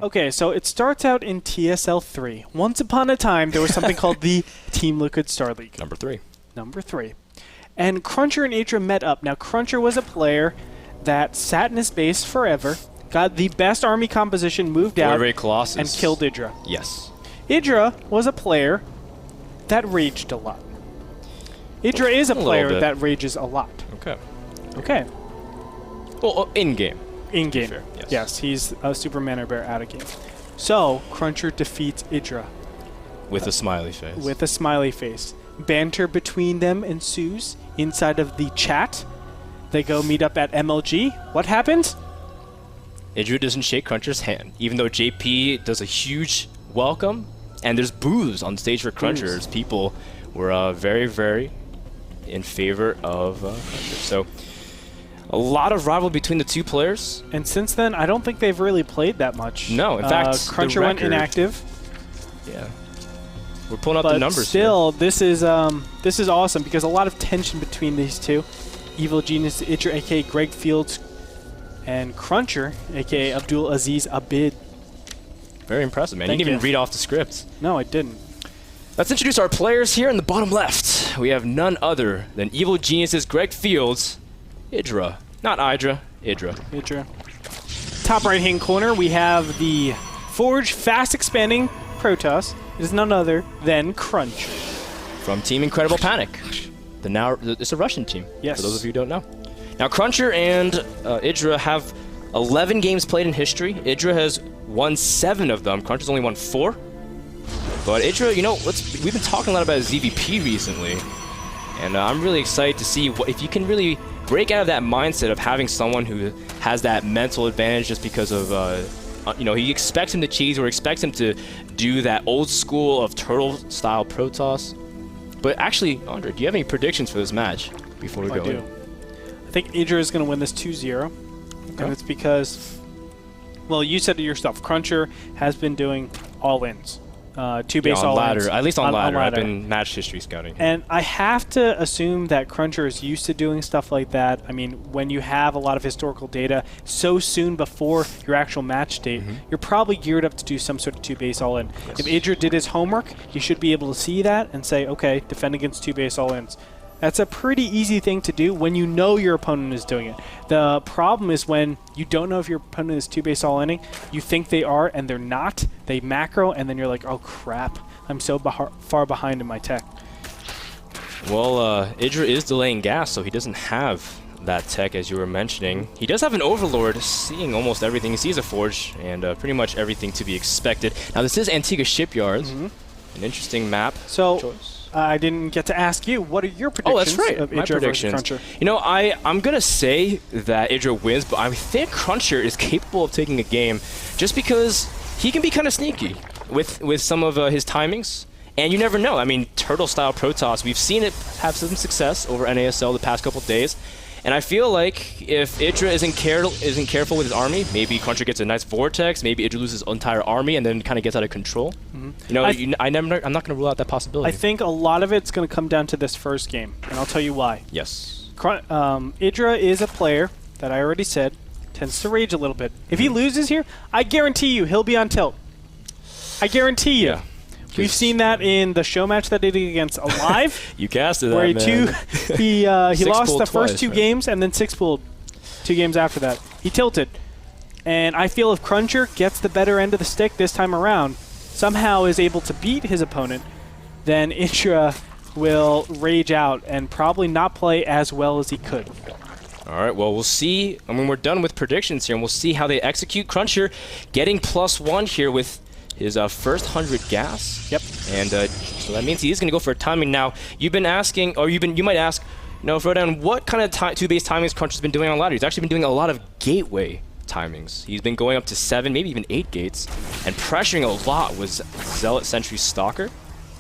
Okay, so it starts out in TSL 3. Once upon a time, there was something called the Team Liquid Star League. Number 3. Number 3. And CrunCher and IdrA met up. Now, CrunCher was a player that sat in his base forever, got the best army composition, moved out, and killed IdrA. Yes. IdrA was a player that raged a lot. IdrA is a player that rages a lot. Okay. Okay. Well, in-game. In-game. Yes. Yes, he's a Superman or Bear out of game. So, CrunCher defeats IdrA. With a smiley face. With a smiley face. Banter between them ensues inside of the chat. They go meet up at MLG. What happens? IdrA doesn't shake CrunCher's hand, even though JP does a huge welcome, and there's boos on stage for CrunCher. As people were very, very in favor of CrunCher. So, a lot of rivalry between the two players. And since then, I don't think they've really played that much. No, in fact, CrunCher went inactive. Yeah. We're pulling out the numbers still, this is awesome because a lot of tension between these two. Evil Genius, IdrA, a.k.a. Greg Fields, and CrunCher, a.k.a. Abdul Aziz Abid. Very impressive, man. You didn't even read off the script. No, I didn't. Let's introduce our players here in the bottom left. We have none other than Evil Genius's Greg Fields, IdrA. Not IdrA, IdrA. IdrA. Top right-hand corner, we have the Forge fast-expanding Protoss. It is none other than CrunCher. From Team Incredible Panic. It's a Russian team, yes, for those of you who don't know. Now, CrunCher and IdrA have 11 games played in history. IdrA has won 7 of them. CrunCher's only won 4. But IdrA, you know, we've been talking a lot about ZVP recently. And I'm really excited to see if you can really break out of that mindset of having someone who has that mental advantage just because of, you know, he expects him to cheese or expects him to do that old school of turtle-style Protoss. But actually, Andre, do you have any predictions for this match before we go in? I think IdrA is going to win this 2-0. Okay. And it's because, well, you said it yourself, CrunCher has been doing all-ins. 2 base all-ins. At least on ladder. I've been match history scouting. And I have to assume that CrunCher is used to doing stuff like that. I mean, when you have a lot of historical data so soon before your actual match date, you're probably geared up to do some sort of 2 base all-in. Yes. If IdrA did his homework, he should be able to see that and say, okay, defend against 2 base all-ins. That's a pretty easy thing to do when you know your opponent is doing it. The problem is when you don't know if your opponent is 2 base all-inning, you think they are and they're not. They macro and then you're like, oh crap, I'm so far behind in my tech. Well, IdrA is delaying gas, so he doesn't have that tech as you were mentioning. He does have an Overlord, seeing almost everything. He sees a Forge and pretty much everything to be expected. Now this is Antigua Shipyards, an interesting map choice. I didn't get to ask you. What are your predictions? Oh, that's right. Of My IdrA predictions. versus CrunCher? You know, I'm going to say that IdrA wins, but I think CrunCher is capable of taking a game just because he can be kind of sneaky with some of his timings. And you never know. I mean, turtle-style Protoss, we've seen it have some success over NASL the past couple of days. And I feel like if IdrA isn't careful with his army, maybe CrunCher gets a nice vortex, maybe IdrA loses his entire army and then kind of gets out of control. You know, I'm not going to rule out that possibility. I think a lot of it's going to come down to this first game, and I'll tell you why. Yes. IdrA is a player that I already said tends to rage a little bit. If he loses here, I guarantee you he'll be on tilt. I guarantee you. Yeah. We've seen that in the show match that they did against Alive. You casted that, where he lost the first 2 games and then 6-pooled 2 games after that. He tilted. And I feel if CrunCher gets the better end of the stick this time around, somehow is able to beat his opponent, then IdrA will rage out and probably not play as well as he could. All right, well, we'll see. I mean, we're done with predictions here, and we'll see how they execute. CrunCher getting +1 here with his first 100 gas. Yep. And so that means he is going to go for a timing. Now, you've been asking, or you might ask, you know, Frodan, what kind of 2-base timings CrunCher's been doing on ladder? He's actually been doing a lot of gateway timings. He's been going up to 7, maybe even 8 gates, and pressuring a lot with Zealot Sentry Stalker.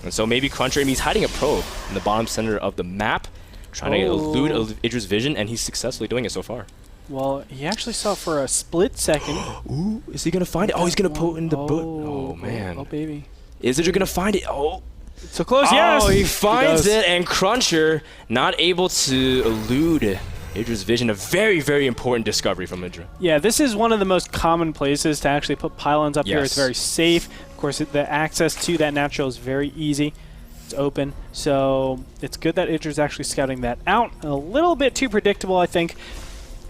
And so maybe CrunCher, I mean, he's hiding a probe in the bottom center of the map, trying to elude IdrA's vision, and he's successfully doing it so far. Well, he actually saw for a split second. Ooh, is he going to find it? Oh, he's going to put in the boot. Oh, man. Oh, baby. Is IdrA going to find it? Oh. So close, yes! Oh, he finds it, and CrunCher not able to elude IdrA's vision, a very, very important discovery from IdrA. Yeah, this is one of the most common places to actually put pylons up here. It's very safe. Of course, the access to that natural is very easy. It's open, so it's good that IdrA's actually scouting that out. A little bit too predictable, I think,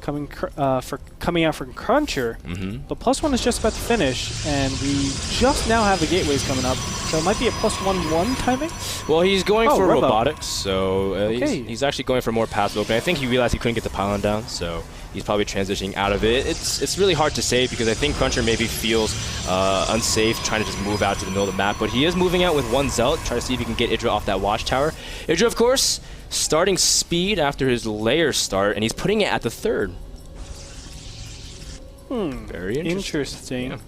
coming out from CrunCher. But +1 is just about to finish, and we just now have the gateways coming up, so it might be a +1-1 timing. Well, he's going for Robo. robotics, so he's actually going for more passive opening. I think he realized he couldn't get the pylon down, so he's probably transitioning out of it. It's really hard to say because I think CrunCher maybe feels unsafe trying to just move out to the middle of the map, but he is moving out with one Zealot, try to see if he can get IdrA off that watchtower. IdrA, of course, starting speed after his layer start, and he's putting it at the third. Very interesting. Yeah.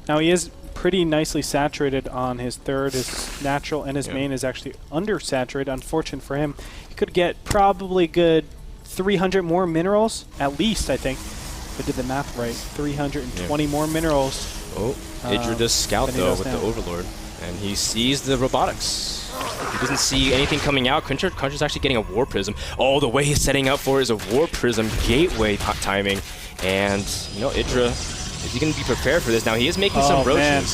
Now he is pretty nicely saturated on his third. His natural and his main is actually undersaturated. Unfortunate for him. He could get probably good 300 more minerals, at least, I think. If I did the math right. 320 more minerals. Oh, IdrA does scout, though, with the Overlord. And he sees the robotics. He doesn't see anything coming out. CrunCher's actually getting a War Prism. Oh, the way he's setting up for is a War Prism gateway timing. And, you know, IdrA, is he going to be prepared for this? Now, he is making some roaches. Man.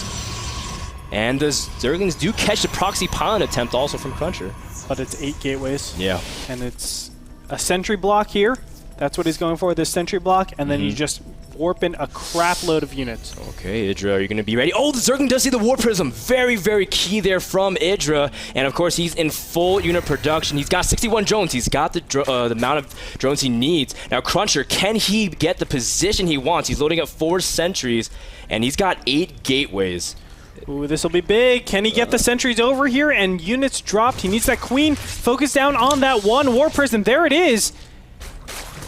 And the Zerglings do catch the proxy pylon attempt also from CrunCher. But it's 8 gateways. Yeah. And it's a sentry block here. That's what he's going for, this sentry block. And then you just warp in a crap load of units. Okay, IdrA, are you going to be ready? Oh, the Zergling does see the War Prism. Very, very key there from IdrA. And, of course, he's in full unit production. He's got 61 drones. He's got the amount of drones he needs. Now, CrunCher, can he get the position he wants? He's loading up 4 sentries, and he's got 8 gateways. Ooh, this will be big. Can he get the sentries over here? And units dropped. He needs that queen. Focus down on that one War Prism. There it is.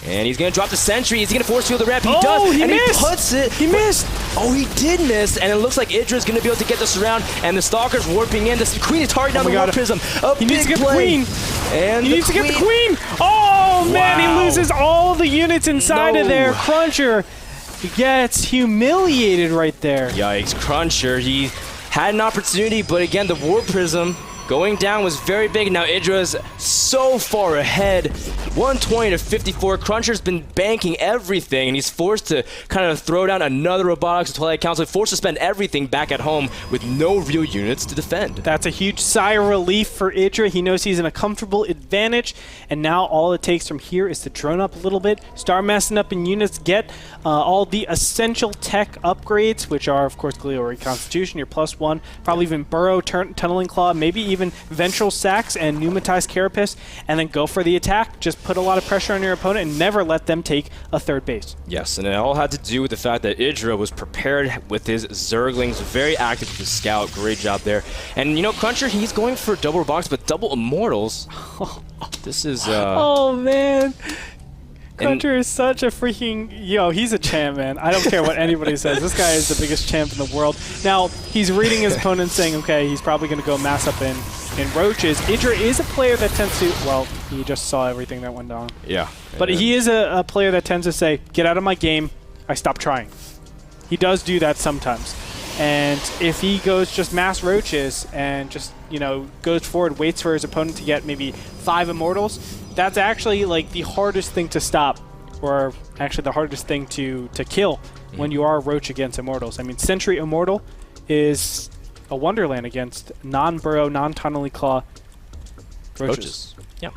And he's going to drop the sentry. Is he going to force field the rep? He does. He and missed. He puts it. He missed. Oh, he did miss. And it looks like IdrA is going to be able to get this around. And the Stalker's warping in. The queen is targeting down the War Prism. He needs to get the queen. And he needs to get the queen. Oh, man. He loses all the units inside of there. CrunCher gets humiliated right there. Yikes. CrunCher, he had an opportunity. But again, the War Prism going down was very big. Now IdrA is so far ahead. 120 to 54. CrunCher's been banking everything, and he's forced to kind of throw down another robotics to Twilight Council, forced to spend everything back at home with no real units to defend. That's a huge sigh of relief for IdrA. He knows he's in a comfortable advantage, and now all it takes from here is to drone up a little bit, start messing up in units, get all the essential tech upgrades, which are, of course, Glial Reconstitution, your +1, probably even Burrow, Tunneling Claw, maybe even Ventral Sacs and Pneumatized Carapace, and then go for the attack. Just put a lot of pressure on your opponent and never let them take a third base. Yes, and it all had to do with the fact that IdrA was prepared with his Zerglings, very active with his scout. Great job there. And, you know, CrunCher, he's going for double robotics, but double Immortals. This is... oh, man. CrunCher is such a freaking... Yo, he's a champ, man. I don't care what anybody says. This guy is the biggest champ in the world. Now, he's reading his opponent saying, okay, he's probably going to go mass up in roaches. IdrA is a player that tends to... Well, he just saw everything that went down. Yeah. But he is a player that tends to say, get out of my game, I stop trying. He does do that sometimes. And if he goes just mass roaches and just, you know, goes forward, waits for his opponent to get maybe 5 Immortals, that's actually like the hardest thing to stop, or actually the hardest thing to kill when you are roach against Immortals. I mean, Sentry Immortal is a wonderland against non-burrow, non-tunneling claw roaches. Yeah.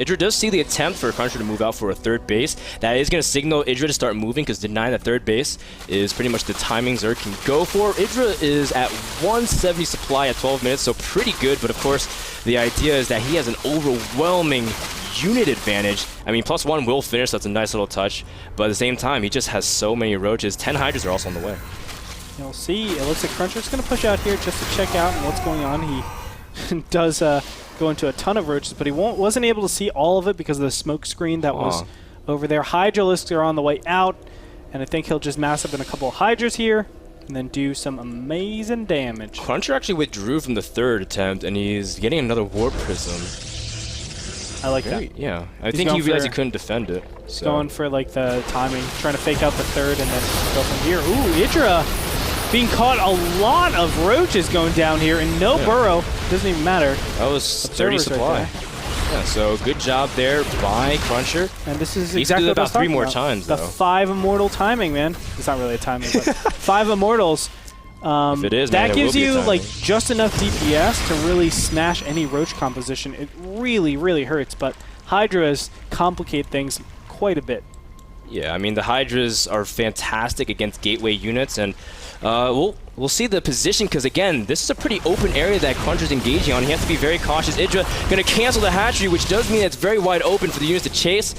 IdrA does see the attempt for CrunCher to move out for a third base. That is going to signal IdrA to start moving, because denying the third base is pretty much the timing Zerg can go for. IdrA is at 170 supply at 12 minutes, so pretty good. But of course, the idea is that he has an overwhelming unit advantage. I mean, +1 will finish, so that's a nice little touch. But at the same time, he just has so many roaches. 10 Hydras are also on the way. You'll see. It looks like CrunCher's going to push out here just to check out what's going on. He does... go into a ton of roaches, but he wasn't able to see all of it because of the smoke screen that was over there. Hydralisks are on the way out, and I think he'll just mass up in a couple of Hydras here and then do some amazing damage. CrunCher actually withdrew from the third attempt, and he's getting another War Prism. I like that. Yeah, I think he realized he couldn't defend it. So. Going for like the timing, trying to fake out the third and then go from here. Ooh, IdrA being caught a lot of roaches going down here, and no burrow. Doesn't even matter. That was 30 supply. Yeah, so good job there by CrunCher. And this is He exactly did what I about was 3 talking more about. times, The though. 5 immortal timing, man. It's not really a timing, but 5 immortals. If it is, man, that it will gives be a you timing. like just enough DPS to really smash any roach composition. It really, really hurts, but Hydras complicate things quite a bit. Yeah, I mean, the Hydras are fantastic against gateway units, and we'll see the position, because, again, this is a pretty open area that CrunCher's engaging on. He has to be very cautious. IdrA going to cancel the hatchery, which does mean it's very wide open for the units to chase.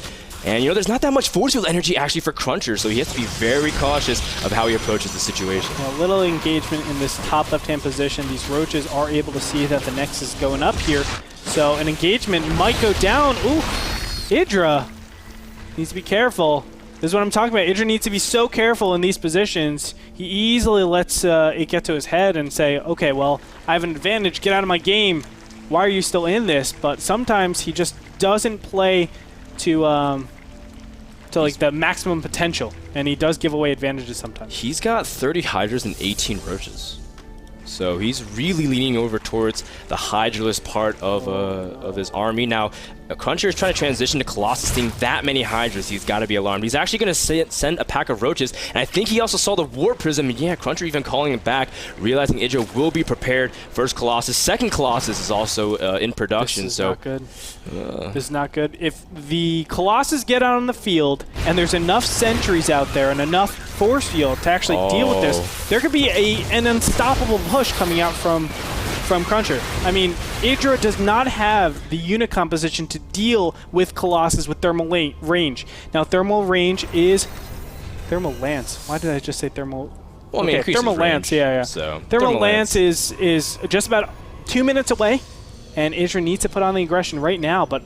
And, you know, there's not that much force field energy actually for CrunCher, so he has to be very cautious of how he approaches the situation. A little engagement in this top left-hand position. These roaches are able to see that the Nexus is going up here, so an engagement might go down. Ooh, IdrA needs to be careful. This is what I'm talking about. IdrA needs to be so careful in these positions. He easily lets it get to his head and say, okay, well, I have an advantage. Get out of my game. Why are you still in this? But sometimes he just doesn't play to like the maximum potential, and he does give away advantages sometimes. He's got 30 Hydras and 18 Roaches. So he's really leaning over towards the Hydraless part of his army. Now, CrunCher is trying to transition to Colossus, seeing that many Hydras. He's got to be alarmed. He's actually going to send a pack of Roaches, and I think he also saw the War Prism. Yeah, CrunCher even calling him back, realizing IdrA will be prepared. First Colossus. Second Colossus is also in production. This is not good. This is not good. If the Colossus get out on the field, and there's enough sentries out there and enough force field to actually deal with this, there could be an unstoppable push coming out from CrunCher. I mean, IdrA does not have the unit composition to deal with Colossus with thermal range. Now, thermal range is thermal lance. Why did I just say thermal? Well, I mean, okay, thermal lance. Range, yeah. So, thermal lance is just about 2 minutes away, and IdrA needs to put on the aggression right now. But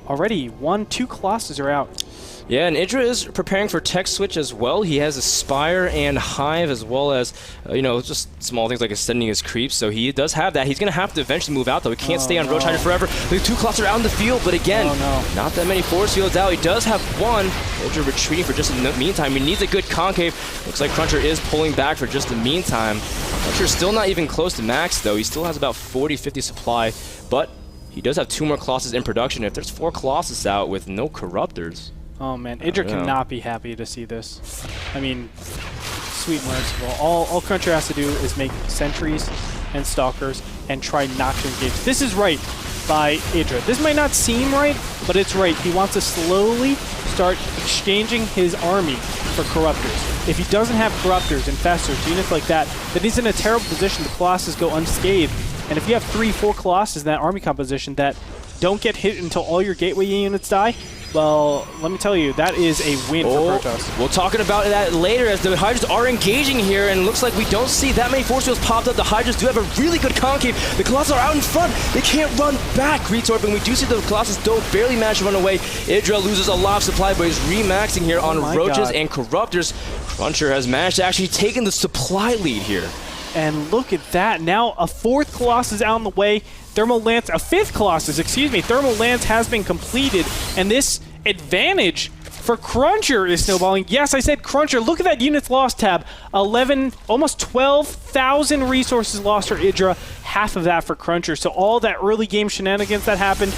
already 2 Colossus are out. Yeah, and IdrA is preparing for tech switch as well. He has a Spire and Hive, as well as, you know, just small things like extending his creeps. So he does have that. He's going to have to eventually move out, though. He can't stay on Roach Hydra forever. The 2 Colossus are out in the field, but again, not that many force fields out. He does have 1. IdrA retreating for just the meantime. He needs a good concave. Looks like CrunCher is pulling back for just the meantime. CrunCher's still not even close to max, though. He still has about 40-50 supply, but he does have 2 more Colossus in production. If there's 4 Colossus out with no Corruptors... Oh man, IdrA cannot be happy to see this. I mean, sweet merciful. All CrunCher has to do is make sentries and stalkers and try not to engage. This is right by IdrA. This might not seem right, but it's right. He wants to slowly start exchanging his army for Corruptors. If he doesn't have Corruptors, Infestors, units like that, then he's in a terrible position. The Colossus go unscathed. And if you have 3-4 Colossus in that army composition that don't get hit until all your gateway units die, well, let me tell you, that is a win for Protoss. We'll talk about that later as the Hydras are engaging here, and it looks like we don't see that many force fields popped up. The Hydras do have a really good concave. The Colossus are out in front. They can't run back, Retort, but we do see the Colossus don't barely manage to run away. IdrA loses a lot of supply, but he's remaxing here on Roaches and Corruptors. CrunCher has managed to actually take the supply lead here. And look at that. Now a 4th Colossus out in the way. Thermal Lance, a 5th Colossus, excuse me. Thermal Lance has been completed. And this advantage for CrunCher is snowballing. Yes, I said CrunCher. Look at that units lost tab. 11, almost 12,000 resources lost for IdrA. Half of that for CrunCher. So all that early game shenanigans that happened,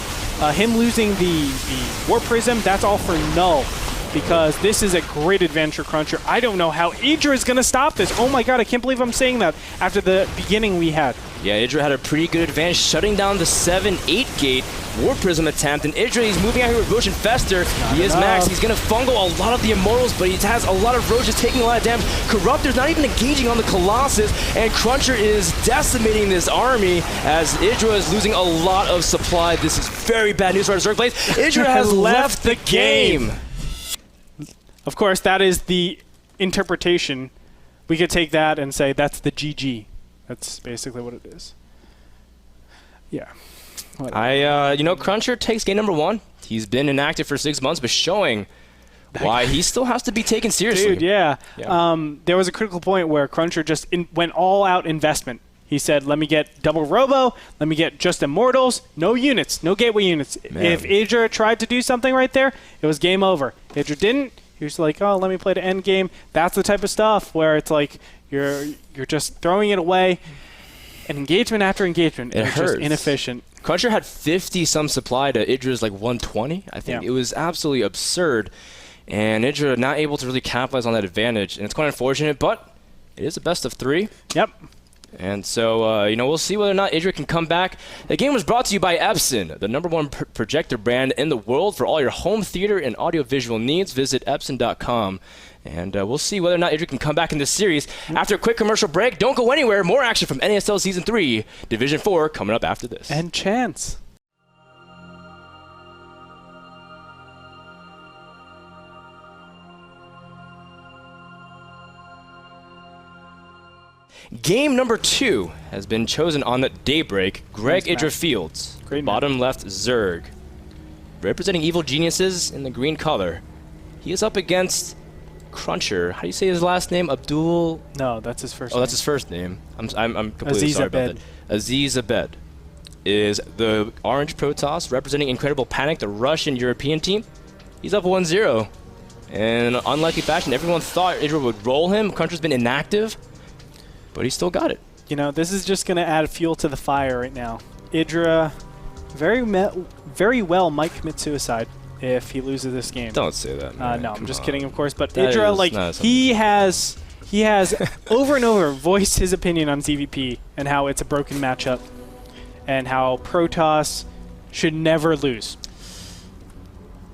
him losing the War Prism, that's all for null. Because this is a great advantage for CrunCher. I don't know how IdrA is going to stop this. Oh my god, I can't believe I'm saying that after the beginning we had. Yeah, IdrA had a pretty good advantage, shutting down the 7-8 gate War Prism attempt. And IdrA, he's moving out here with Roach and Fester. He is max. He's going to fungal a lot of the Immortals, but he has a lot of Roaches taking a lot of damage. Corruptor's not even engaging on the Colossus, and CrunCher is decimating this army as IdrA is losing a lot of supply. This is very bad news for our Zerg players. IdrA has left the game. Of course, that is the interpretation. We could take that and say that's the GG. That's basically what it is. Yeah. You know, CrunCher takes game number 1. He's been inactive for 6 months, but showing why he still has to be taken seriously. Dude, yeah. There was a critical point where CrunCher just went all-out investment. He said, let me get double Robo, let me get just Immortals, no units, no gateway units. Man. If IdrA tried to do something right there, it was game over. IdrA didn't. He was like, oh, let me play the end game. That's the type of stuff where it's like you're just throwing it away. And engagement after engagement is just inefficient. CrunCher had 50-some supply to IdrA's like 120. I think it was absolutely absurd. And IdrA not able to really capitalize on that advantage. And it's quite unfortunate, but it is a best of 3. Yep. And so, you know, we'll see whether or not IdrA can come back. The game was brought to you by Epson, the #1 projector brand in the world for all your home theater and audiovisual needs. Visit Epson.com. And we'll see whether or not IdrA can come back in this series. After a quick commercial break, don't go anywhere. More action from NASL Season 3, Division 4, coming up after this. And Chance. Game number 2 has been chosen on the Daybreak. Greg Nice IdrA match. Fields. Great Bottom left, Zerg. Representing Evil Geniuses in the green color. He is up against CrunCher. How do you say his last name? Abdul? No, that's his first Oh, name. that's his first name. I'm completely Aziz sorry Abed. about that. Aziz Abed is the orange Protoss representing Incredible Panic, the Russian European team. He's up 1-0. In an unlikely fashion, everyone thought IdrA would roll him. CrunCher's been inactive, but he still got it. You know, this is just going to add fuel to the fire right now. IdrA very well might commit suicide if he loses this game. Don't say that, man. No, I'm just kidding, of course. But That IdrA, is like, not he has over and over voiced his opinion on ZVP and how it's a broken matchup and how Protoss should never lose.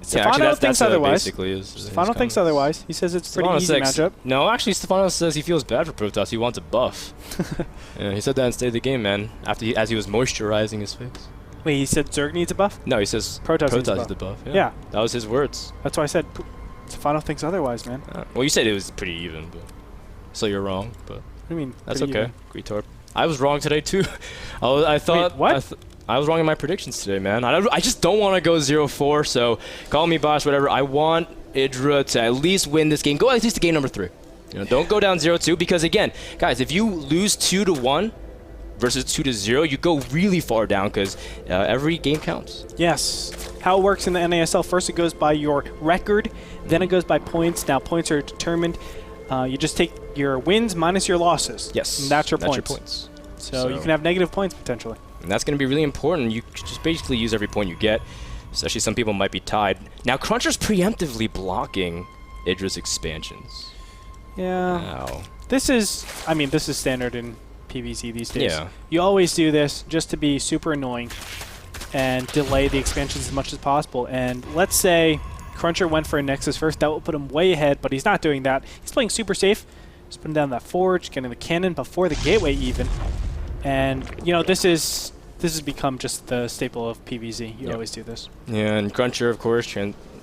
Stefano thinks otherwise. Stefano thinks otherwise. He says it's a pretty easy matchup. No, actually, Stefano says he feels bad for Protoss. He wants a buff. Yeah, he said that in State of the Game, man, as he was moisturizing his face. Wait, he said Zerg needs a buff? No, he says Protoss needs needs the buff. Yeah. That was his words. That's why I said Stefano thinks otherwise, man. Well, you said it was pretty even, but so you're wrong. But What do you mean? that's pretty okay. even? Greetorp. I was wrong today too. I thought. Wait, what? I was wrong in my predictions today, man. I just don't want to go 0-4. So call me boss, whatever. I want IdrA to at least win this game. Go at least to game number 3. You know, don't go down 0-2 because again, guys, if you lose 2-1 versus 2-0, you go really far down because every game counts. Yes. How it works in the NASL, first it goes by your record, then it goes by points. Now, points are determined. You just take your wins minus your losses. Yes. And that's your That's points. your points. So you can have negative points potentially. And that's going to be really important. You just basically use every point you get, especially some people might be tied. Now, CrunCher's preemptively blocking IdrA's expansions. Yeah. Wow. This is standard in PvZ these days. Yeah. You always do this just to be super annoying and delay the expansions as much as possible. And let's say CrunCher went for a Nexus first. That would put him way ahead, but he's not doing that. He's playing super safe. Just putting down that forge, getting the cannon before the gateway even. And, you know, this has become just the staple of PvZ. You always do this. Yeah, and CrunCher, of course,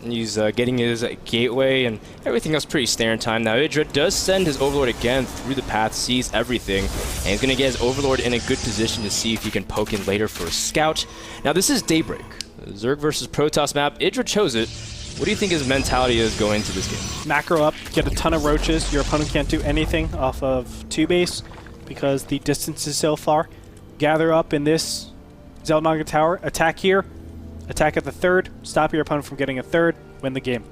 he's getting his gateway and everything else pretty standard time. Now, IdrA does send his Overlord again through the path, sees everything, and he's going to get his Overlord in a good position to see if he can poke in later for a scout. Now, this is Daybreak. Zerg versus Protoss map. IdrA chose it. What do you think his mentality is going into this game? Macro up, get a ton of roaches. Your opponent can't do anything off of 2 base because the distance is so far. Gather up in this Zeldnaga tower, attack here, attack at the 3rd, stop your opponent from getting a 3rd, win the game.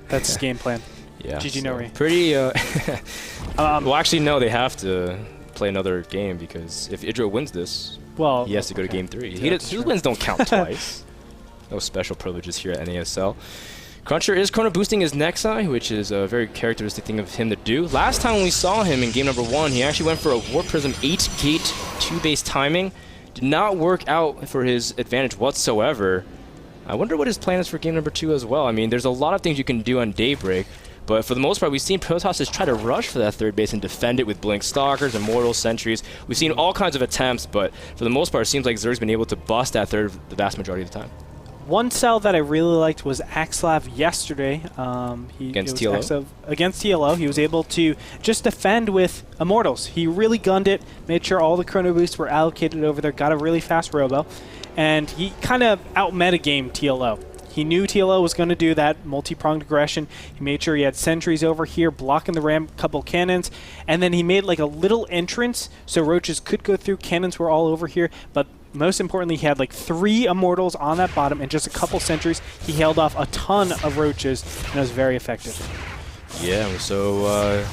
That's his game plan. Yeah. GG Nori. Pretty, well, actually, no, they have to play another game because if IdrA wins this, he has to go to game 3. His wins don't count twice. No special privileges here at NASL. CrunCher is chrono boosting his Nexi, which is a very characteristic thing of him to do. Last time we saw him in game number 1, he actually went for a War Prism 8-gate 2-base timing. Did not work out for his advantage whatsoever. I wonder what his plan is for game number 2 as well. I mean, there's a lot of things you can do on Daybreak, but for the most part, we've seen Protoss just try to rush for that 3rd base and defend it with Blink Stalkers, Immortals, Sentries. We've seen all kinds of attempts, but for the most part, it seems like Zerg's been able to bust that 3rd the vast majority of the time. One cell that I really liked was Axlav yesterday. Against TLO? Against TLO. He was able to just defend with Immortals. He really gunned it, made sure all the chrono boosts were allocated over there, got a really fast robo, and he kind of out-metagamed TLO. He knew TLO was going to do that multi-pronged aggression. He made sure he had sentries over here blocking the ramp, couple cannons, and then he made like a little entrance so roaches could go through. Cannons were all over here, but most importantly, he had like 3 Immortals on that bottom and just a couple sentries. He held off a ton of roaches, and it was very effective. Yeah, so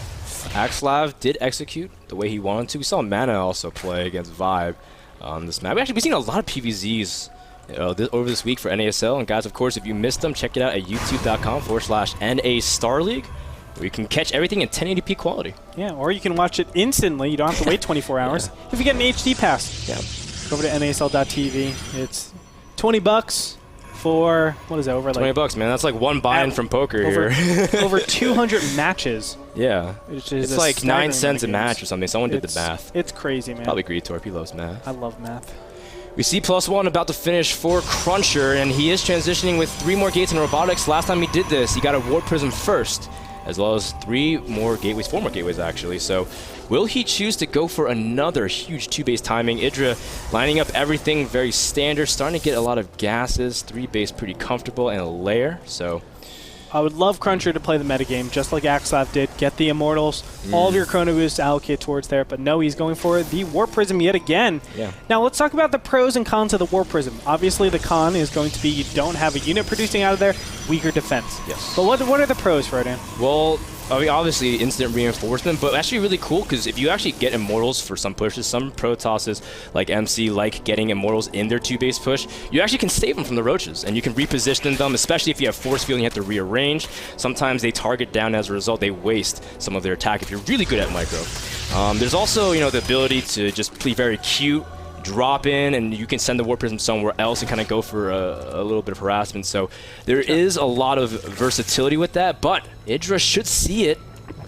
Axlav did execute the way he wanted to. We saw Mana also play against Vibe. on this map. We've seen a lot of PVZs over this week for NASL. And guys, of course, if you missed them, check it out at youtube.com/NAStarLeague, where you can catch everything in 1080p quality. Yeah, or you can watch it instantly. You don't have to wait 24 hours. If you get an HD pass, go over to NASL.tv. It's $20 for, what is that, over like $20, man. That's like one buy-in from poker here. Over 200 matches. Yeah. It's like 9 cents a match or something. Someone did the math. It's crazy, man. Probably Greetorp. He loves math. I love math. We see +1 about to finish for CrunCher, and he is transitioning with 3 more gates in robotics. Last time he did this, he got a Warp Prism first, as well as 3 more gateways, 4 more gateways actually. So will he choose to go for another huge 2-base timing? IdrA lining up everything very standard, starting to get a lot of gases, 3-base pretty comfortable, and a layer. So I would love CrunCher to play the metagame, just like Axlav did. Get the Immortals, all of your Chrono Boosts allocate towards there, but no, he's going for the Warp Prism yet again. Now let's talk about the pros and cons of the Warp Prism. Obviously the con is going to be you don't have a unit producing out of there, weaker defense. But what are the pros, Rodan? Well, I mean, obviously instant reinforcement, but actually really cool because if you actually get Immortals for some pushes, some Protosses like MC like getting Immortals in their 2-base push, you actually can save them from the Roaches, and you can reposition them, especially if you have Force Field and you have to rearrange. Sometimes they target down, as a result they waste some of their attack if you're really good at micro. There's also, the ability to just play very cute, drop in, and you can send the Warp Prism somewhere else and kind of go for a little bit of harassment. So there is a lot of versatility with that, but IdrA should see it.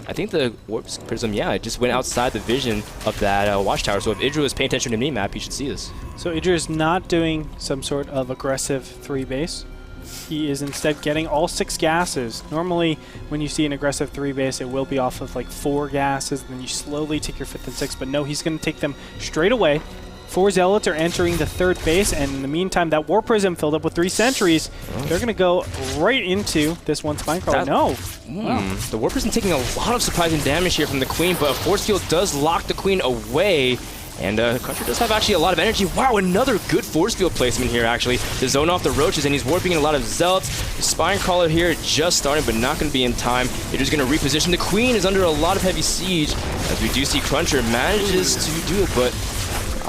I think the Warp Prism, it just went outside the vision of that watchtower. So if IdrA is paying attention to mini-map, he should see this. So IdrA is not doing some sort of aggressive 3-base. He is instead getting all 6 gases. Normally, when you see an aggressive 3-base, it will be off of like 4 gases, and then you slowly take your 5th and 6th. But no, he's going to take them straight away. 4 Zealots are entering the 3rd base, and in the meantime, that Warp Prism filled up with 3 sentries. They're going to go right into this one Spinecrawler. The Warp Prism taking a lot of surprising damage here from the Queen, but a Force Field does lock the Queen away. And CrunCher does have actually a lot of energy. Wow, another good Force Field placement here, actually, to zone off the Roaches, and he's warping in a lot of Zealots. The Spinecrawler here just starting, but not going to be in time. They're just going to reposition. The Queen is under a lot of heavy siege, as we do see CrunCher manages to do it, but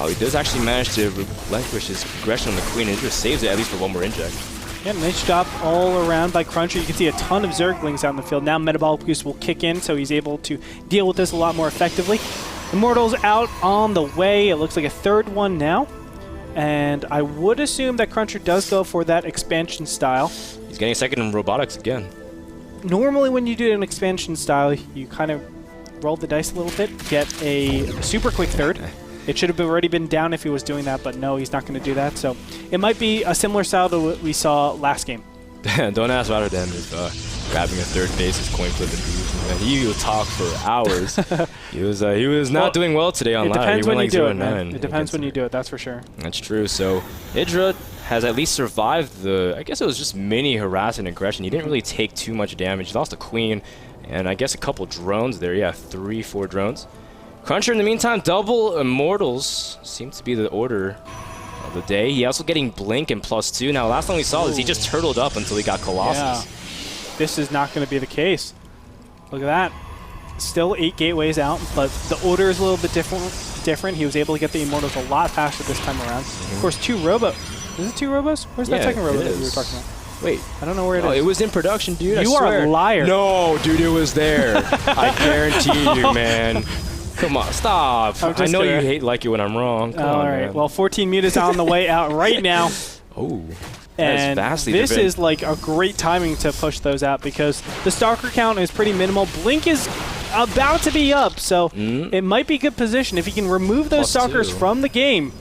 he does actually manage to relinquish his aggression on the Queen, and just saves it at least for 1 more inject. Yeah, nice job all around by CrunCher. You can see a ton of Zerglings out in the field. Now Metabolic Boost will kick in, so he's able to deal with this a lot more effectively. Immortals out on the way. It looks like a 3rd one now. And I would assume that CrunCher does go for that expansion style. He's getting a 2nd in robotics again. Normally when you do an expansion style, you kind of roll the dice a little bit, get a super quick 3rd. It should have already been down if he was doing that, but no, he's not going to do that. So it might be a similar style to what we saw last game. Don't ask Rotterdam if grabbing a 3rd base is coin flipping. He will talk for hours. he was not doing well today on live. It depends when you do it, man. It depends when you do it, that's for sure. That's true. So IdrA has at least survived the, I guess it was just mini harassment aggression. He didn't really take too much damage. He lost a Queen and I guess a couple drones there. Yeah, 3, 4 drones. CrunCher, in the meantime, double Immortals seems to be the order of the day. He also getting Blink and +2. Now, last time we saw this, he just turtled up until he got Colossus. Yeah. This is not going to be the case. Look at that. Still 8 gateways out, but the order is a little bit different. He was able to get the Immortals a lot faster this time around. Of course, 2 Robo. Is it 2 Robos? Where's that second Robo that we were talking about? Wait. I don't know where it is. Oh, it was in production, dude. You are a liar. No, dude, it was there. I guarantee you, man. Come on, stop. I know you hate like it when I'm wrong. Come on, right. man. Well, 14 meters on the way out right now. Oh. And this is like a great timing to push those out because the Stalker count is pretty minimal. Blink is about to be up, so it might be a good position. If he can remove those Stalkers from the game,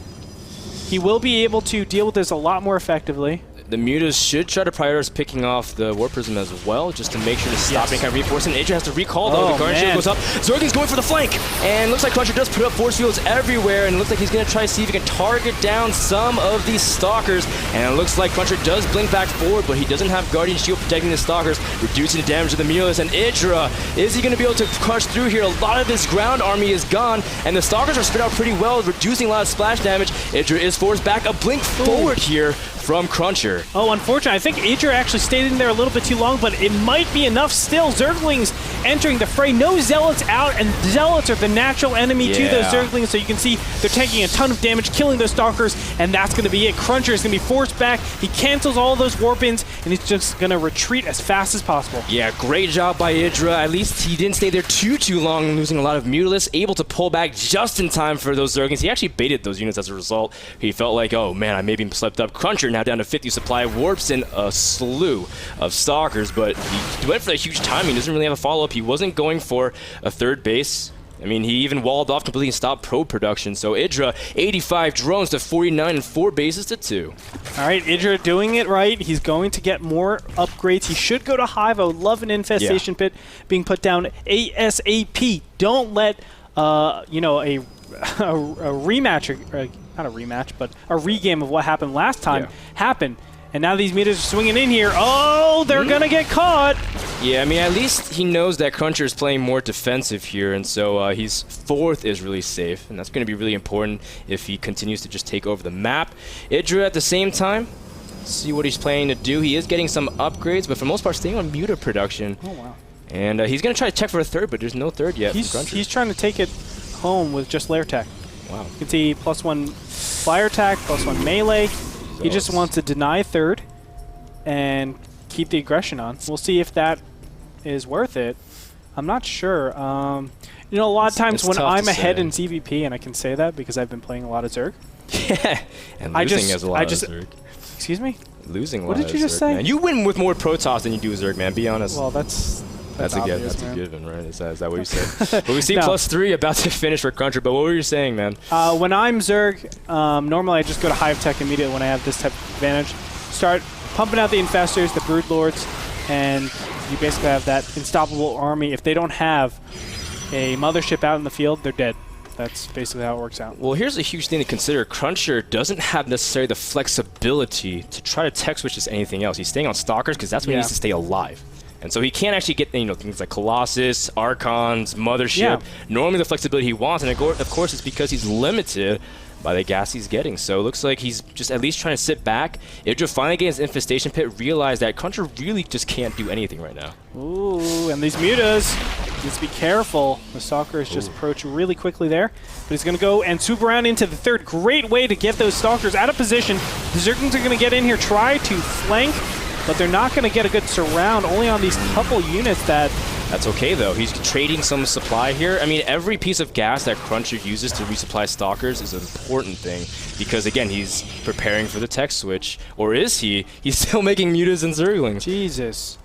he will be able to deal with this a lot more effectively. The Mutas should try to prioritize picking off the Warp Prism as well, just to make sure to stop any kind of reinforcement. IdrA has to recall, though. The Guardian Shield goes up. Zergling's going for the flank. And looks like CrunCher does put up Force Fields everywhere, and it looks like he's going to try to see if he can target down some of these Stalkers. And it looks like CrunCher does blink back forward, but he doesn't have Guardian Shield protecting the Stalkers, reducing the damage of the Mutas. And IdrA, is he going to be able to crush through here? A lot of this ground army is gone, and the Stalkers are spread out pretty well, reducing a lot of splash damage. IdrA is forced back. A blink forward here from CrunCher. Oh, unfortunately, I think IdrA actually stayed in there a little bit too long, but it might be enough still. Zerglings entering the fray. No Zealots out, and Zealots are the natural enemy to those Zerglings, so you can see they're taking a ton of damage, killing those Stalkers, and that's going to be it. CrunCher is going to be forced back. He cancels all those Warpins, and he's just going to retreat as fast as possible. Yeah, great job by IdrA. At least he didn't stay there too long, losing a lot of Mutalisk, able to pull back just in time for those Zerglings. He actually baited those units as a result. He felt like, oh man, I maybe slept up. CrunCher now down to 50 supply, warps in a slew of Stalkers, but he went for that huge timing. He doesn't really have a follow-up. He wasn't going for a third base. I mean, he even walled off completely and stopped probe production. So IdrA, 85 drones to 49 and 4 bases to 2. All right, IdrA doing it right. He's going to get more upgrades. He should go to Hive. I would love an infestation pit being put down ASAP. Don't let you know, a rematch, or not a rematch, but a regame of what happened last time happen. And now these meters are swinging in here. Oh, they're going to get caught. Yeah, I mean, at least he knows that CrunCher is playing more defensive here, and so his 4th is really safe, and that's going to be really important if he continues to just take over the map. IdrA at the same time, see what he's planning to do. He is getting some upgrades, but for the most part, staying on muta production. Oh, wow. And he's going to try to check for a third, but there's no third yet. He's trying to take it home with just lair tech. Wow. You can see +1 fire attack, +1 melee. He just wants to deny third and keep the aggression on. We'll see if that is worth it. I'm not sure. You know, a lot of times when I'm ahead in ZVP, and I can say that because I've been playing a lot of Zerg. Yeah, and losing as a lot of Zerg. Excuse me? Losing a lot What did you just Zerg, say? Man. You win with more Protoss than you do Zerg, man. Be honest. Well, that's a obvious, given. That's man. a given, right? Is that what you said? But we see No. +3 about to finish for CrunCher. But what were you saying, man? When I'm Zerg, normally I just go to Hive Tech immediately when I have this type of advantage. Start pumping out the Infestors, the Brood Lords, and you basically have that unstoppable army. If they don't have a mothership out in the field, they're dead. That's basically how it works out. Well, here's a huge thing to consider. CrunCher doesn't have necessarily the flexibility to try to tech switch as anything else. He's staying on Stalkers because that's what he needs to stay alive. And so he can't actually get, you know, things like Colossus, Archons, Mothership. Normally the flexibility he wants, and of course it's because he's limited by the gas he's getting. So it looks like he's just at least trying to sit back. IdrA finally getting his Infestation Pit, realized that CrunCher really just can't do anything right now. Ooh, and these mutas, just be careful. The Stalkers just approach really quickly there. But he's going to go and swoop around into the third. Great way to get those Stalkers out of position. The Zerglings are going to get in here, try to flank, but they're not going to get a good surround, only on these couple units that... That's okay, though. He's trading some supply here. I mean, every piece of gas that CrunCher uses to resupply Stalkers is an important thing because, again, he's preparing for the tech switch. Or is he? He's still making mutas and Zerglings. Jesus.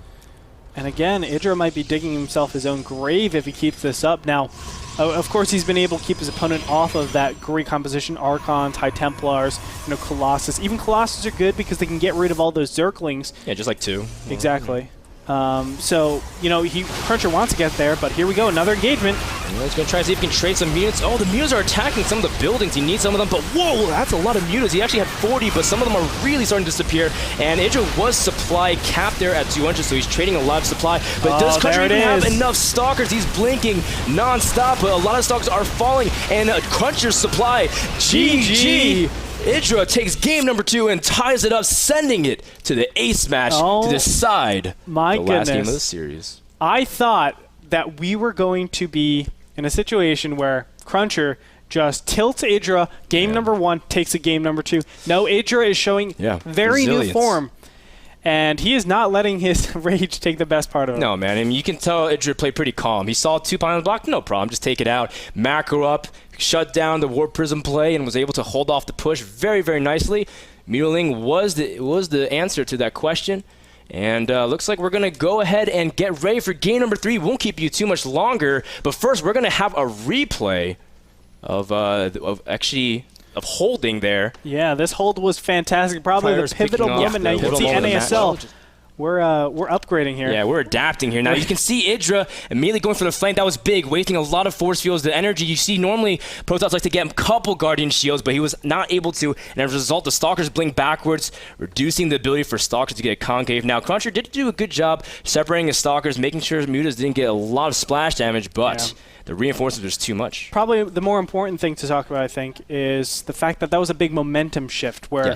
And again, IdrA might be digging himself his own grave if he keeps this up. Now, of course, he's been able to keep his opponent off of that great composition. Archons, High Templars, you know, Colossus. Even Colossus are good because they can get rid of all those Zerglings. Yeah, just like 2. Exactly. So, you know, CrunCher wants to get there, but here we go, another engagement. And he's going to try to see if he can trade some mutas. Oh, the mutas are attacking some of the buildings. He needs some of them, but whoa, that's a lot of mutas. He actually had 40, but some of them are really starting to disappear. And IdrA was supply capped there at 200, so he's trading a lot of supply. But does CrunCher even have enough Stalkers? He's blinking non-stop, but a lot of Stalkers are falling. And CrunCher's supply, GG! IdrA takes game number 2 and ties it up, sending it to the ace match to decide the last game of the series. I thought that we were going to be in a situation where CrunCher just tilts IdrA, game number 1, takes a game number 2. No, IdrA is showing very new form. And he is not letting his rage take the best part of it. No, man. I mean, you can tell IdrA played pretty calm. He saw 2 pylons blocked, no problem. Just take it out. Macro up, shut down the Warp Prism play, and was able to hold off the push very, very nicely. Mutiling was the answer to that question. And looks like we're going to go ahead and get ready for game number 3. Won't keep you too much longer. But first, we're going to have a replay of holding there. Yeah, this hold was fantastic. Probably the pivotal moment. Now you can see NASL We're upgrading here. Yeah, we're adapting here. Now you can see IdrA immediately going for the flank. That was big, wasting a lot of force fields. The energy you see normally, Protoss like to get a couple Guardian Shields, but he was not able to. And as a result, the Stalkers blink backwards, reducing the ability for Stalkers to get a concave. Now, CrunCher did do a good job separating his Stalkers, making sure his mutas didn't get a lot of splash damage, but the reinforcements was too much. Probably the more important thing to talk about, I think, is the fact that that was a big momentum shift where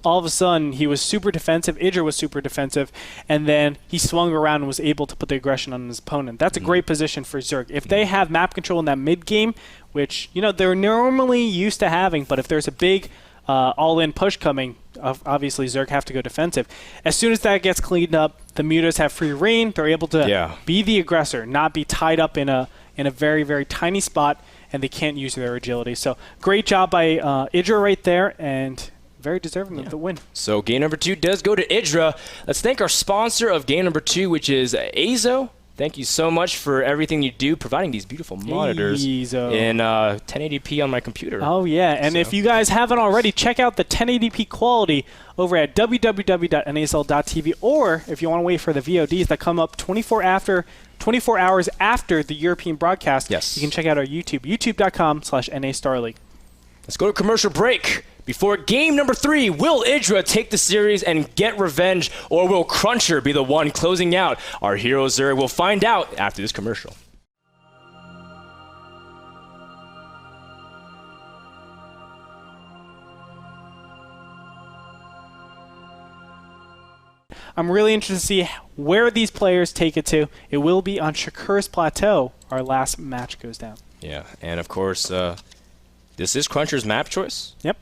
all of a sudden he was super defensive, IdrA was super defensive, and then he swung around and was able to put the aggression on his opponent. That's a great position for Zerg. If they have map control in that mid game, which they're normally used to having, but if there's a big all-in push coming, obviously Zerg have to go defensive. As soon as that gets cleaned up, the mutas have free reign. They're able to be the aggressor, not be tied up in a very, very tiny spot, and they can't use their agility. So great job by IdrA right there, and very deserving of the win. So game number 2 does go to IdrA. Let's thank our sponsor of game number 2, which is Azo. Thank you so much for everything you do, providing these beautiful monitors in 1080p on my computer. Oh, yeah. And if you guys haven't already, check out the 1080p quality over at www.nasl.tv, or if you want to wait for the VODs that come up 24 hours after the European broadcast, you can check out our YouTube, youtube.com/NAStarLeague. Let's go to commercial break. Before game number 3, will IdrA take the series and get revenge, or will CrunCher be the one closing out our hero Zerg? We'll find out after this commercial. I'm really interested to see where these players take it to. It will be on Shakur's Plateau. Our last match goes down. Yeah, and of course, this is CrunCher's map choice. Yep.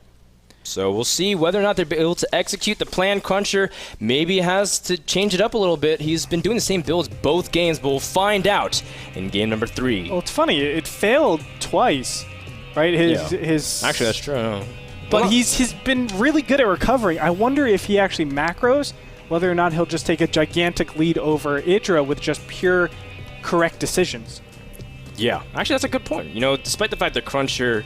So we'll see whether or not they're able to execute the plan. CrunCher maybe has to change it up a little bit. He's been doing the same builds both games, but we'll find out in game number 3. Well, it's funny. It failed twice, right? Actually, that's true. But he's been really good at recovering. I wonder if he actually macros, whether or not he'll just take a gigantic lead over IdrA with just pure correct decisions. Yeah, actually, that's a good point. Despite the fact that CrunCher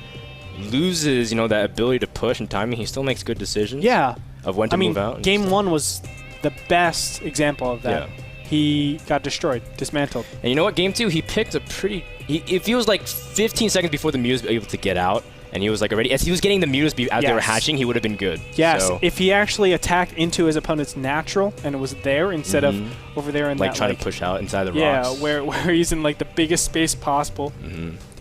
loses, that ability to push and timing, he still makes good decisions. Yeah. Of when to move out. Game 1 was the best example of that. Yeah. He got destroyed, dismantled. And you know what? Game 2, he picked a pretty... If he was like 15 seconds before the mutas were able to get out, and he was like already... As he was getting the mutas as they were hatching, he would have been good. Yes. So. If he actually attacked into his opponent's natural and it was there instead of over there in like trying to push out inside the rocks. Yeah, where he's in like the biggest space possible.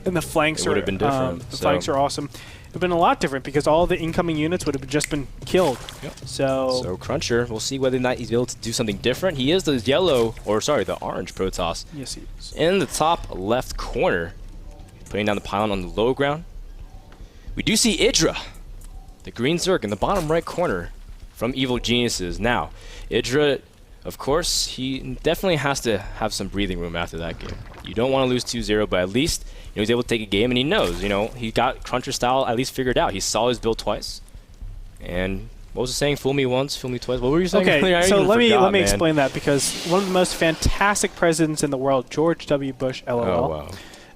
And the flanks would have been different. The flanks are awesome. It would have been a lot different because all the incoming units would have just been killed. Yep. So CrunCher, we'll see whether or not he's able to do something different. He is the the orange Protoss. Yes, he is. In the top left corner, putting down the pylon on the low ground. We do see IdrA, the green Zerg, in the bottom right corner from Evil Geniuses. Now, IdrA, of course, he definitely has to have some breathing room after that game. You don't want to lose 2-0, but at least he's able to take a game, and he knows, he got CrunCher style at least figured out. He saw his build twice. And what was it saying? Fool me once, fool me twice. What were you saying? Okay, so let me explain that, because one of the most fantastic presidents in the world, George W. Bush, LOL. Oh, wow.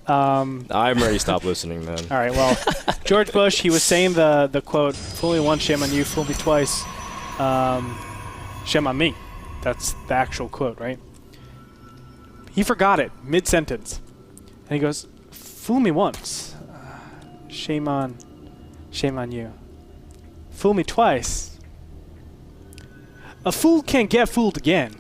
I'm ready to stop listening, man. All right, well, George Bush, he was saying the quote, "Fool me once, shame on you. Fool me twice, shame on me." That's the actual quote, right? He forgot it mid-sentence, and he goes, "Fool me once, shame on you. Fool me twice, a fool can't get fooled again."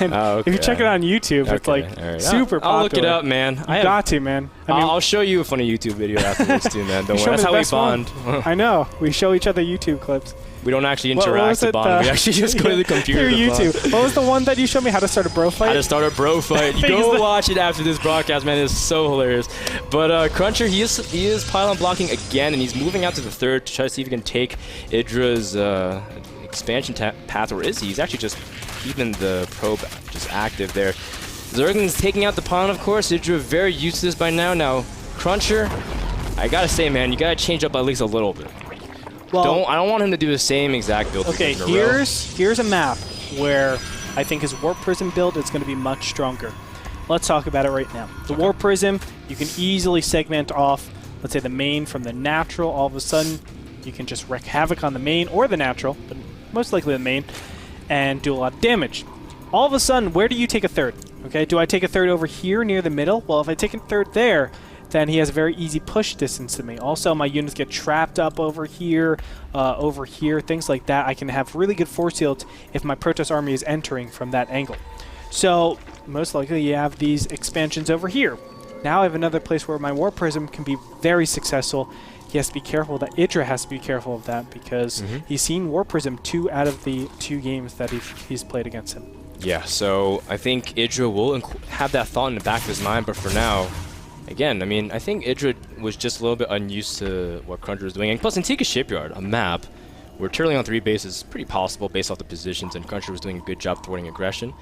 If you check it out on YouTube, it's like super popular. I'll look it up, man. You got to, man. I'll show you a funny YouTube video afterwards too, man. Don't worry. That's how we bond. I know. We show each other YouTube clips. We don't actually interact to bond. We actually just go to the computer to YouTube. bond. What was the one that you showed me? How to start a bro fight? How to start a bro fight. You go watch it after this broadcast, man. It's so hilarious. But CrunCher, he is pylon blocking again, and he's moving out to the third to try to see if he can take IdrA's expansion path. Or is he? He's actually just keeping the probe just active there. Zerglin's taking out the pylon, of course. IdrA very used to this by now. Now, CrunCher, I gotta say, man, you gotta change up at least a little bit. Well, I don't want him to do the same exact build. Okay, here's a map where I think his Warp Prism build is going to be much stronger. Let's talk about it right now. The Warp Prism, you can easily segment off, let's say, the main from the natural. All of a sudden, you can just wreak havoc on the main or the natural, but most likely the main. and do a lot of damage. All of a sudden, where do you take a third? Okay, do I take a third over here near the middle? Well, if I take a third there, then he has a very easy push distance to me. Also, my units get trapped up over here, things like that. I can have really good force fields if my Protoss army is entering from that angle. So, most likely you have these expansions over here. Now I have another place where my War Prism can be very successful. He has to be careful that IdrA has to be careful of that because he's seen War Prism 2 out of the 2 games that he's played against him. Yeah, so I think IdrA will have that thought in the back of his mind, but for now, again, I mean, I think IdrA was just a little bit unused to what CrunCher was doing. And plus, Antigua Shipyard, a map where turtling on 3 bases is pretty possible based off the positions, and CrunCher was doing a good job thwarting aggression.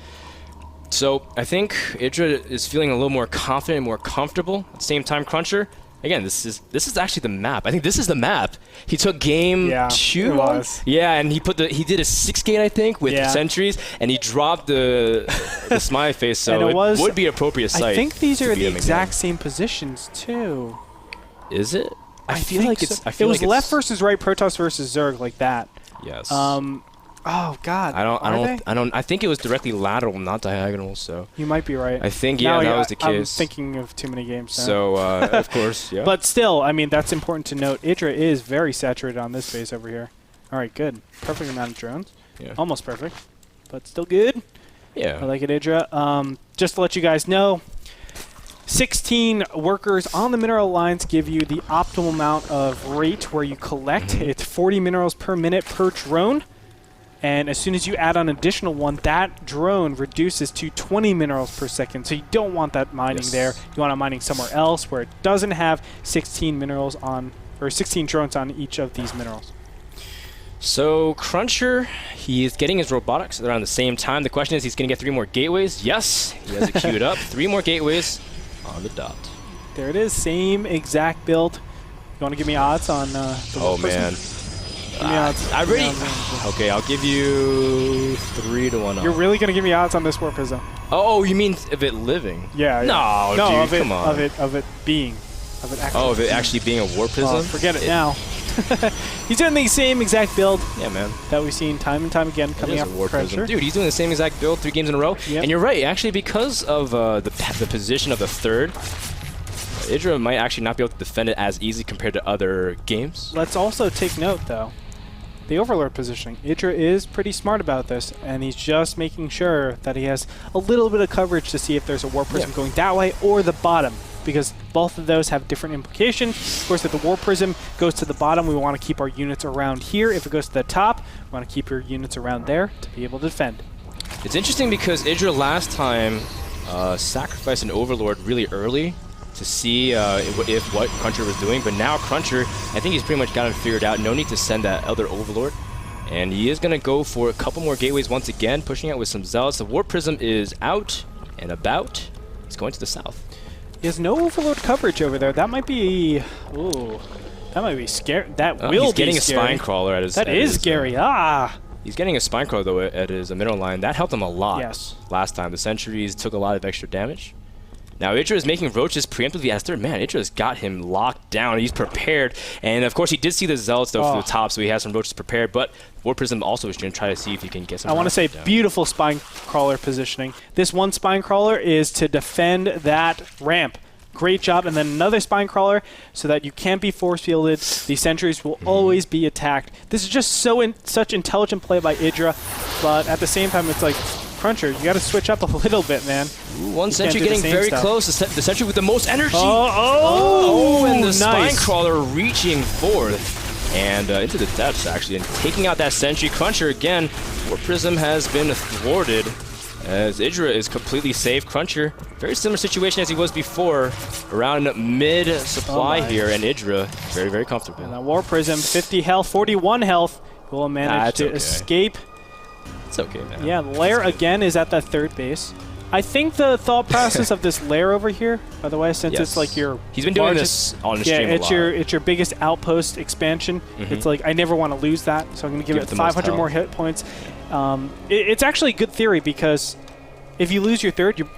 So I think IdrA is feeling a little more confident and more comfortable. At the same time, CrunCher, again, this is actually the map. I think this is the map. He took game 2. Yeah, and he did a 6-gate, I think, with sentries, and he dropped the smiley face, so it would be an appropriate site. I think these are the exact same positions too. Is it? I feel like it's. It was left versus right, Protoss versus Zerg, like that. Yes. Oh God. I think it was directly lateral, not diagonal. So you might be right. I think that was the case. I'm thinking of too many games now. So of course, yeah. But still, I mean, that's important to note. IdrA is very saturated on this base over here. All right, good. Perfect amount of drones. Yeah. Almost perfect, but still good. Yeah. I like it, IdrA. Just to let you guys know, 16 workers on the mineral lines give you the optimal amount of rate where you collect. It's 40 minerals per minute per drone. And as soon as you add on an additional one, that drone reduces to 20 minerals per second. So you don't want that mining there. You want it mining somewhere else where it doesn't have 16 minerals on, or 16 drones on each of these minerals. So CrunCher, he is getting his robotics around the same time. The question is, he's going to get 3 more gateways. Yes, he has it queued up. 3 more gateways on the dot. There it is, same exact build. You want to give me odds on the Oh man. I really. Okay, I'll give you 3-1. You're really gonna give me odds on this War Prism? Oh, you mean of it living? Yeah. No, dude, come on. Of it being. Of it actually. Oh, of it actually being a War Prism? Oh, forget it now. He's doing the same exact build. Yeah, man. That we've seen time and time again coming up. War Prism. Dude, he's doing the same exact build 3 games in a row. Yep. And you're right. Actually, because of the position of the third, IdrA might actually not be able to defend it as easy compared to other games. Let's also take note, though. The Overlord positioning. IdrA is pretty smart about this, and he's just making sure that he has a little bit of coverage to see if there's a War Prism going that way or the bottom, because both of those have different implications. Of course, if the War Prism goes to the bottom, we want to keep our units around here. If it goes to the top, we want to keep your units around there to be able to defend. It's interesting because IdrA last time sacrificed an Overlord really early to see if what CrunCher was doing, but now CrunCher, I think he's pretty much got him figured out. No need to send that other Overlord, and he is going to go for a couple more gateways once again, pushing out with some Zealots. The War Prism is out and about. He's going to the south. He has no Overlord coverage over there. That might be... Ooh. That might be scary. That will be scary. He's getting a Spine Crawler at his... That is scary. He's getting a Spine Crawler, though, at his middle line. That helped him a lot last time. The sentries took a lot of extra damage. Now, IdrA is making Roaches preemptively as third. Man, IdRA's got him locked down. He's prepared. And, of course, he did see the Zealots, though, through the top, so he has some Roaches prepared. But War Prism also is going to try to see if he can get some... I want to say beautiful Spine Crawler positioning. This one Spine Crawler is to defend that ramp. Great job. And then another Spine Crawler so that you can't be force fielded. The sentries will always be attacked. This is just such intelligent play by IdrA. But at the same time, it's like... CrunCher, you got to switch up a little bit, man. Ooh, one sentry getting very close. The sentry with the most energy. And the Spine Crawler reaching forth and into the depths, actually, and taking out that sentry. CrunCher again. War Prism has been thwarted as IdrA is completely safe. CrunCher, very similar situation as he was before, around mid-supply here, and IdrA very, very comfortable. And War Prism, 50 health, 41 health, will manage to escape. It's okay, man. Yeah, Lair again is at that third base. I think the thought process of this Lair over here, by the way, since it's like your... He's been doing this on the stream a lot. It's your biggest outpost expansion. It's like, I never want to lose that, so I'm going to give it 500 more hit points. It's actually a good theory because if you lose your third, you're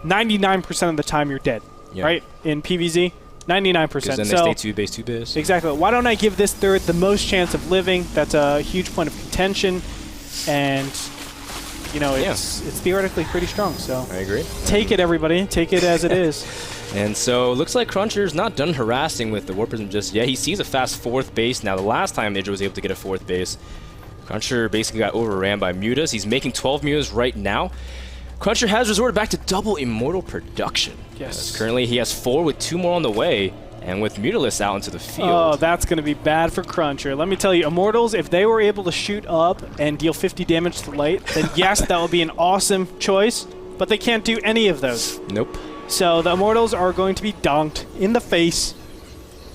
99% of the time you're dead, right? In PvZ, 99%. Because then they stay 2 base, 2 base. Exactly. Why don't I give this third the most chance of living? That's a huge point of contention. And you know, it's theoretically pretty strong. So I agree. Take it, everybody. Take it as it is. And so it looks like CrunCher's not done harassing with the Warp Prism just yet. He sees a fast 4th base. Now, the last time IdrA was able to get a 4th base, CrunCher basically got overran by mutas. He's making 12 mutas right now. CrunCher has resorted back to double Immortal production. Yes. Currently, he has 4 with 2 more on the way. And with Mutalisk out into the field. Oh, that's going to be bad for CrunCher. Let me tell you, Immortals, if they were able to shoot up and deal 50 damage to light, then yes, that would be an awesome choice. But they can't do any of those. Nope. So the Immortals are going to be donked in the face.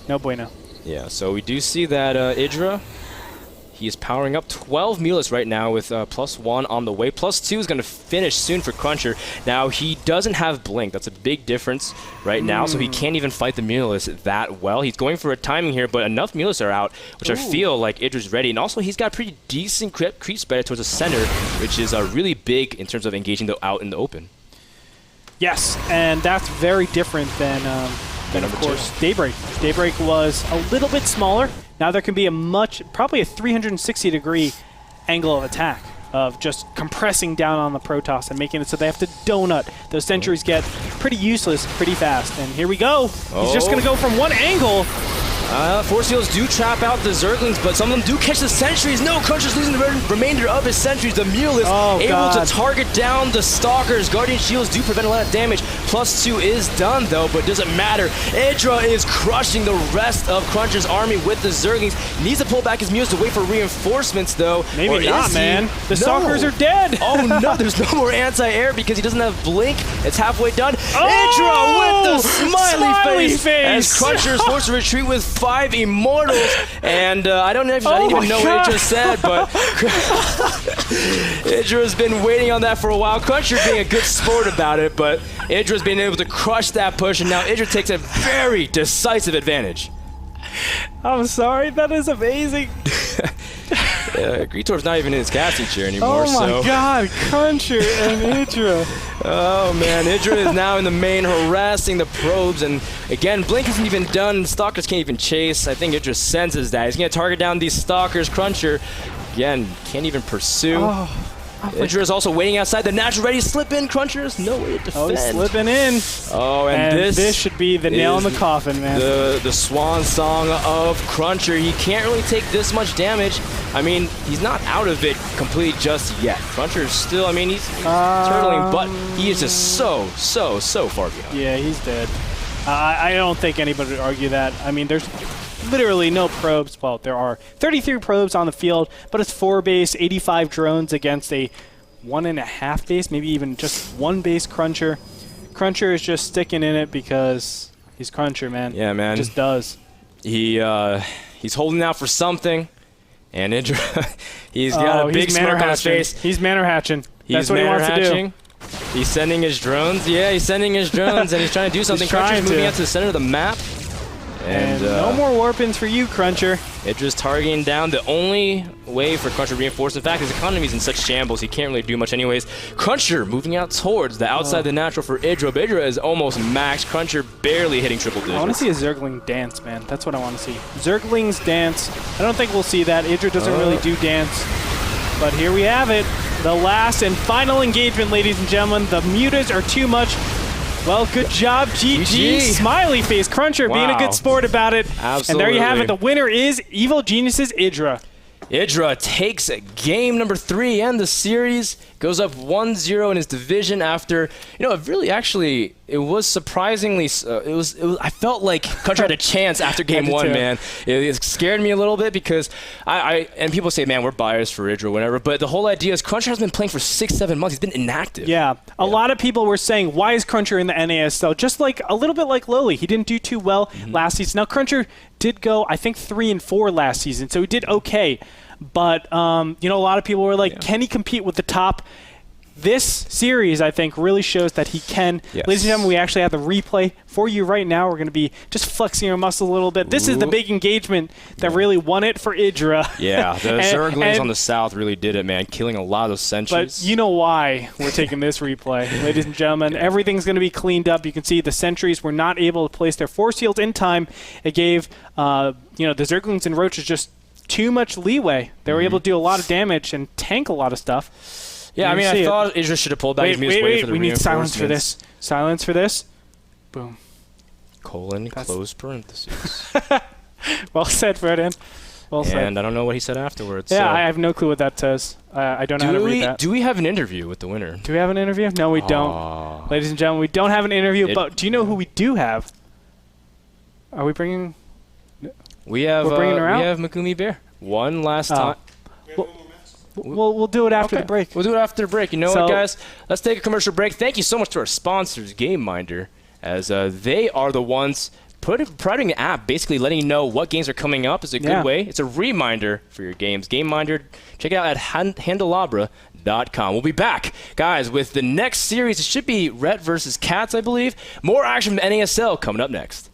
No bueno. Yeah, so we do see that IdrA, he is powering up 12 Mutalisks right now with +1 on the way. +2 is going to finish soon for CrunCher. Now, he doesn't have Blink. That's a big difference right now, so he can't even fight the Mutalisks that well. He's going for a timing here, but enough Mutalisks are out, which I feel like IdrA's ready. And also, he's got pretty decent creep spread towards the center, which is really big in terms of engaging out in the open. Yes, and that's very different than of course, Daybreak. Daybreak was a little bit smaller. Now there can be probably a 360-degree angle of attack of just compressing down on the Protoss and making it so they have to donut. Those sentries get pretty useless pretty fast. And here we go. He's just going to go from one angle. Force Fields do trap out the Zerglings, but some of them do catch the sentries. No, CrunCher's losing the remainder of his sentries. The Mutalisk able to target down the Stalkers. Guardian Shields do prevent a lot of damage. +2 is done, though, but doesn't matter. IdrA is crushing the rest of CrunCher's army with the Zerglings. Needs to pull back his Mutalisks to wait for reinforcements, though. Maybe not, man. The Stalkers are dead. Oh, no, there's no more anti-air because he doesn't have Blink. It's halfway done. IdrA with the smiley face as CrunCher is forced to retreat with 5 Immortals, and I didn't even know what IdrA said, but IdrA's been waiting on that for a while. CrunCher being a good sport about it, but IdrA's been able to crush that push, and now IdrA takes a very decisive advantage. I'm sorry, that is amazing. Greetor's not even in his casting chair anymore. Oh my god, CrunCher and IdrA. Oh man, IdrA is now in the main harassing the probes, and again, Blink isn't even done. Stalkers can't even chase. I think IdrA senses that. He's going to target down these Stalkers. CrunCher, again, can't even pursue. IdrA is also waiting outside. The natural ready slip in. CrunCher is no way to defend. Oh, he's slipping in. Oh, and this should be the nail in the coffin, man. The swan song of CrunCher. He can't really take this much damage. I mean, he's not out of it completely just yet. CrunCher is still, I mean, he's turtling, but he is just so far behind. Yeah, he's dead. I don't think anybody would argue that. I mean, there's literally no probes. Well, there are 33 probes on the field, but it's 4 base, 85 drones against a 1.5 base, maybe even just 1 base CrunCher. CrunCher is just sticking in it because he's CrunCher, man. Yeah, man. He just does. He's holding out for something, and IdrA, he's got a big smirk on his face. He's manor hatching. That's what he wants to do. He's sending his drones. Yeah, he's sending his drones, and he's trying to do something. CrunCher's moving out to the center of the map. And no more warp-ins for you, CrunCher. IdrA's targeting down. The only way for CrunCher to reinforce, in fact, his economy's in such shambles, he can't really do much anyways. CrunCher moving out towards the outside of the natural for IdrA. But IdrA is almost maxed. CrunCher barely hitting triple digits. I want to see a Zergling dance, man. That's what I want to see. Zerglings dance. I don't think we'll see that. IdrA doesn't really do dance. But here we have it. The last and final engagement, ladies and gentlemen. The mutas are too much. Well, good job, GG. Smiley face. CrunCher being a good sport about it. Absolutely. And there you have it. The winner is Evil Genius's IdrA. IdrA takes game number 3 and the series, goes up 1-0 in his division after, it was surprisingly, I felt like CrunCher had a chance after game 1, man. It scared me a little bit because and people say, man, we're biased for IdrA, whatever, but the whole idea is CrunCher has been playing for 6-7 months. He's been inactive. Yeah. A lot of people were saying, why is CrunCher in the NASL? Just like a little bit like Lowly. He didn't do too well last season. Now, CrunCher did go, I think, 3-4 last season, so he did okay. But, a lot of people were like, can he compete with the top? This series, I think, really shows that he can. Yes. Ladies and gentlemen, we actually have the replay for you right now. We're going to be just flexing our muscle a little bit. This is the big engagement that really won it for IdrA. Yeah, the Zerglings on the south really did it, man, killing a lot of those sentries. But you know why we're taking this replay, ladies and gentlemen. Everything's going to be cleaned up. You can see the sentries were not able to place their force fields in time. It gave, the Zerglings and Roaches just too much leeway. They were able to do a lot of damage and tank a lot of stuff. Yeah, I mean, I thought IdrA should have pulled back his music. Wait, we need silence for this. Silence for this. Boom. Close parentheses. Well said, Ferdinand. Well said. And I don't know what he said afterwards. Yeah, so. I have no clue what that says. I don't know how to read that. Do we have an interview with the winner? Do we have an interview? No, we don't. Ladies and gentlemen, we don't have an interview, but do you know who we do have? Are we bringing... We have Megumi Bear. One last time. We'll do it after the break. We'll do it after the break. You know what, guys? Let's take a commercial break. Thank you so much to our sponsors, GameMinder, as they are the ones providing an app, basically letting you know what games are coming up. Is a good way. It's a reminder for your games. GameMinder, check it out at handelabra.com. We'll be back, guys, with the next series. It should be Ret versus Cats, I believe. More action from NASL coming up next.